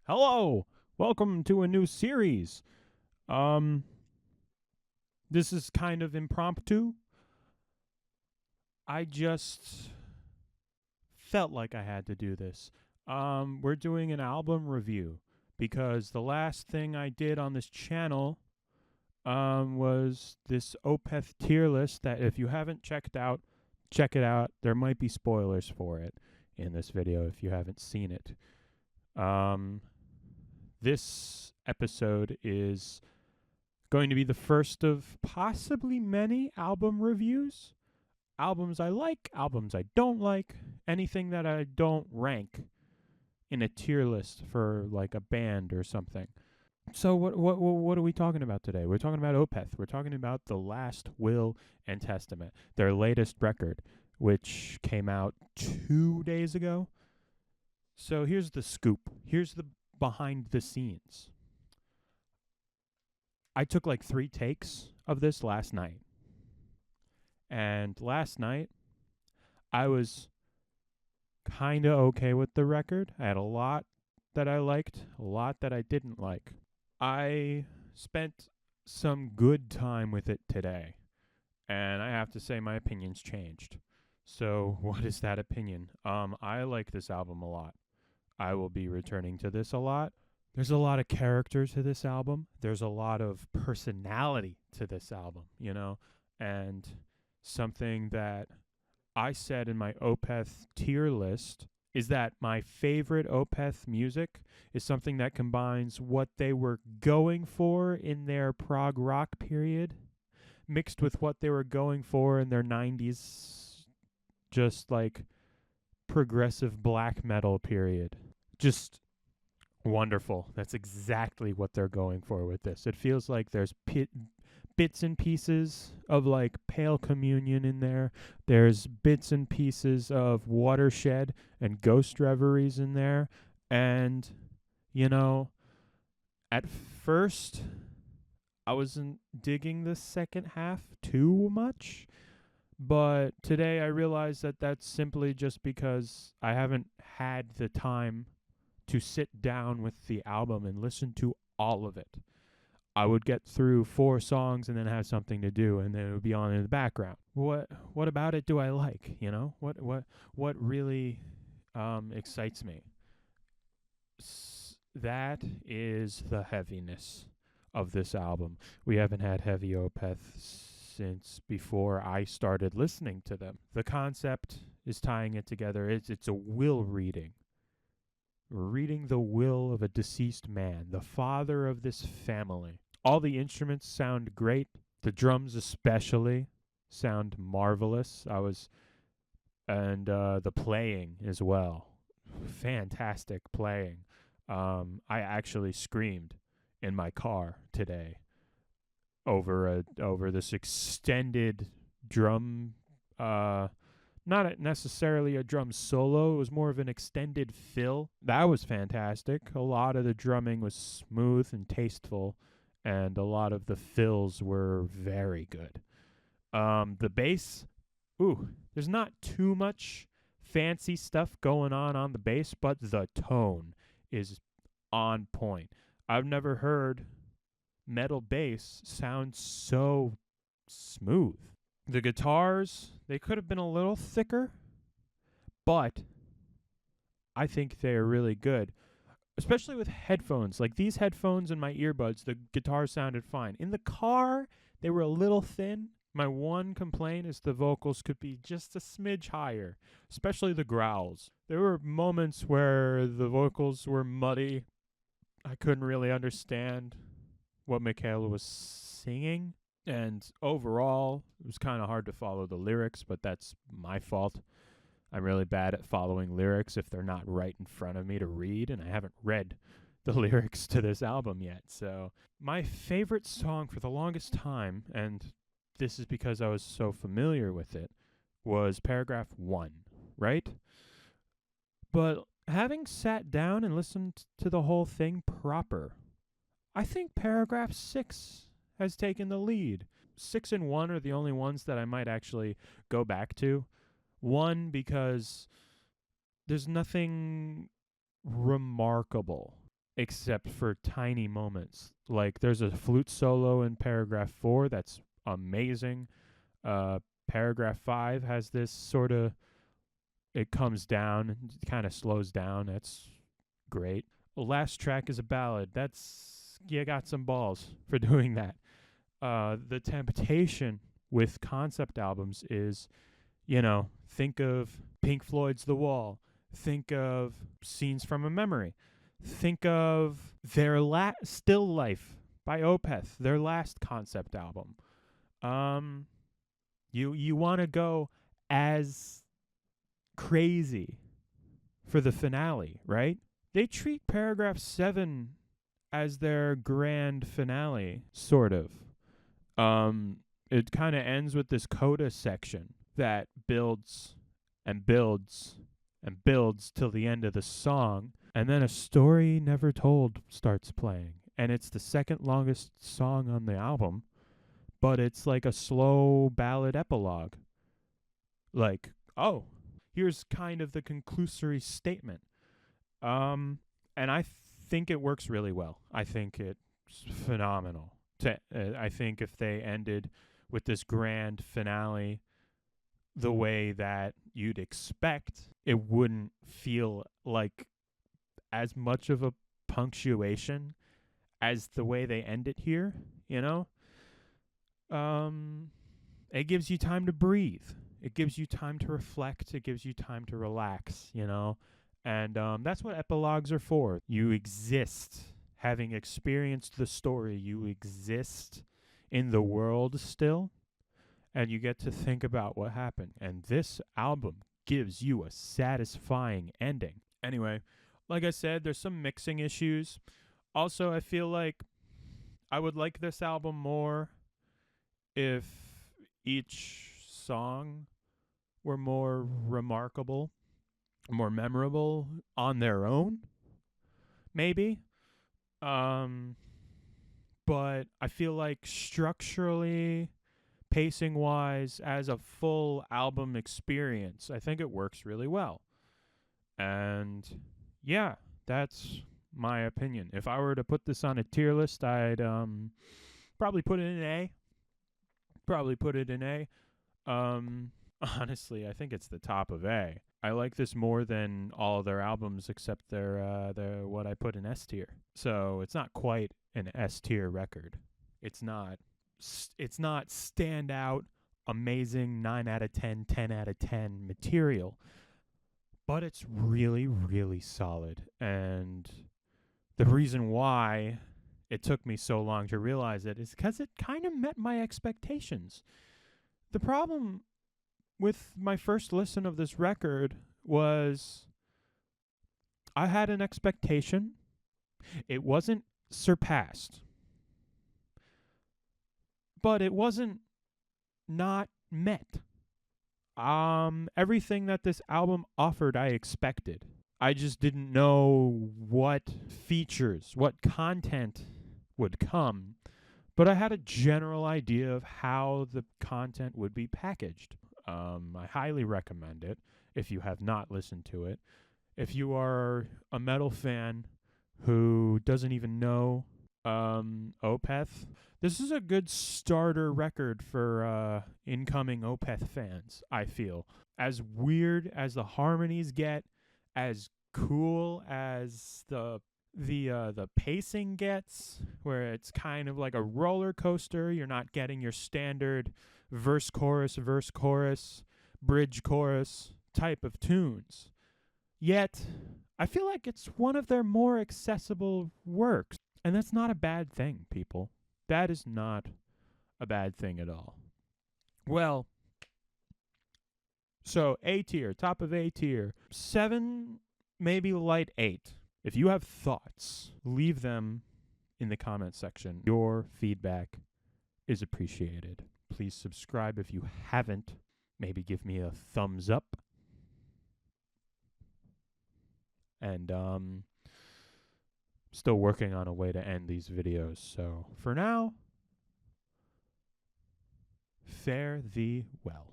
Hello, welcome to a new series. Um, this is kind of impromptu. I just felt like I had to do this. We're doing an album review because the last thing I did on this channel was this Opeth tier list that if you haven't checked out, check it out. There might be spoilers for it in this video if you haven't seen it. This episode is going to be the first of possibly many album reviews. Albums I like, albums I don't like, anything that I don't rank in a tier list for like a band or something. So what are we talking about today? We're talking about Opeth. We're talking about The Last Will and Testament, their latest record, which came out 2 days ago. So here's the scoop. Here's the behind the scenes. I took like 3 takes of this last night. And last night, I was kind of okay with the record. I had a lot that I liked, a lot that I didn't like. I spent some good time with it today. And I have to say my opinion's changed. So what is that opinion? I like this album a lot. I will be returning to this a lot. There's a lot of character to this album. There's a lot of personality to this album, you know? And something that I said in my Opeth tier list is that my favorite Opeth music is something that combines what they were going for in their prog rock period mixed with what they were going for in their 90s, just like progressive black metal period. Just wonderful. That's exactly what they're going for with this. It feels like there's bits and pieces of like Pale Communion in there. There's bits and pieces of Watershed and Ghost Reveries in there. And, you know, at first, I wasn't digging the second half too much. But today I realized that that's simply just because I haven't had the time to sit down with the album and listen to all of it. I would get through 4 songs and then have something to do, and then it would be on in the background. What about it do I like? You know, what really excites me? That is the heaviness of this album. We haven't had heavy Opeth since before I started listening to them. The concept is tying it together. It's a will reading. We're reading the will of a deceased man, the father of this family. All the instruments sound great. The drums especially sound marvelous. And the playing as well. Fantastic playing. I actually screamed in my car today over this extended drum not necessarily a drum solo. It was more of an extended fill. That was fantastic. A lot of the drumming was smooth and tasteful, and a lot of the fills were very good. The bass, there's not too much fancy stuff going on the bass, but the tone is on point. I've never heard metal bass sound so smooth. The guitars, they could have been a little thicker, but I think they are really good, especially with headphones. Like these headphones and my earbuds, the guitar sounded fine. In the car, they were a little thin. My one complaint is the vocals could be just a smidge higher, especially the growls. There were moments where the vocals were muddy. I couldn't really understand what Michaela was singing. And overall, it was kind of hard to follow the lyrics, but that's my fault. I'm really bad at following lyrics if they're not right in front of me to read, and I haven't read the lyrics to this album yet. So my favorite song for the longest time, and this is because I was so familiar with it, was paragraph 1, right? But having sat down and listened to the whole thing proper, I think paragraph 6 has taken the lead. 6 and 1 are the only ones that I might actually go back to. 1, because there's nothing remarkable except for tiny moments. Like there's a flute solo in paragraph 4 that's amazing. Paragraph 5 has this sort of, it comes down and kind of slows down. That's great. The last track is a ballad. That's, you got some balls for doing that. The temptation with concept albums is, think of Pink Floyd's The Wall. Think of Scenes from a Memory. Think of their Still Life by Opeth, their last concept album. You want to go as crazy for the finale, right? They treat paragraph 7 as their grand finale, sort of. It kind of ends with this coda section that builds and builds and builds till the end of the song, and then A Story Never Told starts playing. And it's the second longest song on the album, but it's like a slow ballad epilogue. Like, oh, here's kind of the conclusory statement. And I think it works really well. I think it's phenomenal. I think if they ended with this grand finale the way that you'd expect, it wouldn't feel like as much of a punctuation as the way they end it here, It gives you time to breathe. It gives you time to reflect. It gives you time to relax, And that's what epilogues are for. You exist. Having experienced the story, you exist in the world still, and you get to think about what happened. And this album gives you a satisfying ending. Anyway, like I said, there's some mixing issues. Also, I feel like I would like this album more if each song were more remarkable, more memorable on their own, maybe. But I feel like structurally, pacing-wise, as a full album experience, I think it works really well. And yeah, that's my opinion. If I were to put this on a tier list, I'd probably put it in A. Honestly, I think it's the top of A. I like this more than all their albums except their what I put in S tier. So it's not quite an S tier record. It's not standout, amazing 9 out of 10, 10 out of 10 material. But it's really, really solid. And the reason why it took me so long to realize it is because it kind of met my expectations. The problem with my first listen of this record was I had an expectation. It wasn't surpassed. But it wasn't not met. Everything that this album offered, I expected. I just didn't know what features, what content would come. But I had a general idea of how the content would be packaged. I highly recommend it if you have not listened to it. If you are a metal fan who doesn't even know Opeth, this is a good starter record for incoming Opeth fans, I feel. As weird as the harmonies get, as cool as the pacing gets, where it's kind of like a roller coaster. You're not getting your standard verse, chorus, bridge, chorus type of tunes. Yet, I feel like it's one of their more accessible works. And that's not a bad thing, people. That is not a bad thing at all. Well, so A tier, top of A tier. 7, maybe light 8. If you have thoughts, leave them in the comment section. Your feedback is appreciated. Please subscribe if you haven't. Maybe give me a thumbs up. And still working on a way to end these videos. So for now, fare thee well.